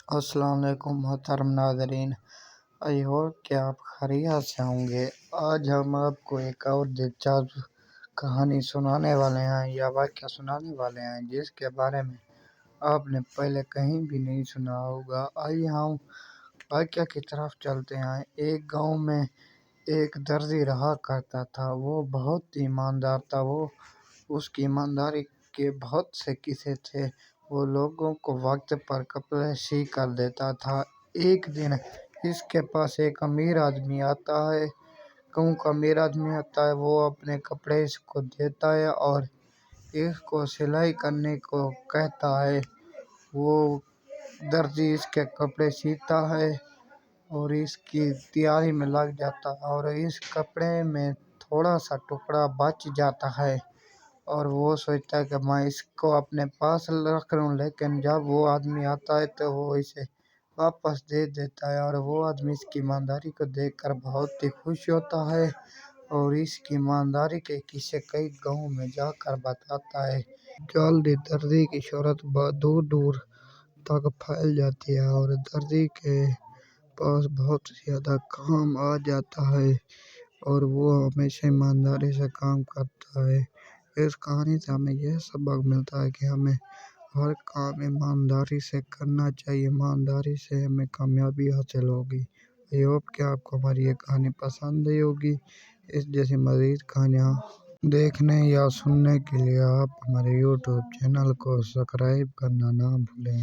السلام علیکم محترم ناظرین، آئی ہوپ کہ آپ خیریت سے ہوں گے۔ آج ہم آپ کو ایک اور دلچسپ کہانی سنانے والے ہیں یا واقعہ سنانے والے ہیں جس کے بارے میں آپ نے پہلے کہیں بھی نہیں سنا ہوگا۔ آئیے ہم واقعہ کی طرف چلتے ہیں۔ ایک گاؤں میں ایک درزی رہا کرتا تھا۔ وہ بہت ایماندار تھا۔ اس کی ایمانداری کے بہت سے قصے تھے۔ وہ لوگوں کو وقت پر کپڑے سی کر دیتا تھا۔ ایک دن اس کے پاس ایک امیر آدمی آتا ہے۔ وہ اپنے کپڑے اس کو دیتا ہے اور اس کو سلائی کرنے کو کہتا ہے۔ وہ درزی اس کے کپڑے سیتا ہے اور اس کی تیاری میں لگ جاتا ہے اور اس کپڑے میں تھوڑا سا ٹکڑا بچ جاتا ہے اور وہ سوچتا ہے کہ میں اس کو اپنے پاس رکھ لوں، لیکن جب وہ آدمی آتا ہے تو وہ اسے واپس دے دیتا ہے اور وہ آدمی اس کی ایمانداری کو دیکھ کر بہت ہی خوش ہوتا ہے اور اس کی ایمانداری کے قصے کئی گاؤں میں جا کر بتاتا ہے۔ جلدی درزی کی شہرت دور دور تک پھیل جاتی ہے اور درزی کے پاس بہت زیادہ کام آ جاتا ہے اور وہ ہمیشہ ایمانداری سے کام کرتا ہے۔ اس کہانی سے ہمیں یہ سبق ملتا ہے کہ ہمیں ہر کام ایمانداری سے کرنا چاہیے۔ ایمانداری سے ہمیں کامیابی حاصل ہوگی۔ آئی ہوپ کہ آپ کو ہماری یہ کہانی پسند آئی ہوگی۔ اس جیسی مزید کہانیاں دیکھنے یا سننے کے لیے آپ ہمارے یوٹیوب چینل کو سبسکرائب کرنا نہ بھولیں۔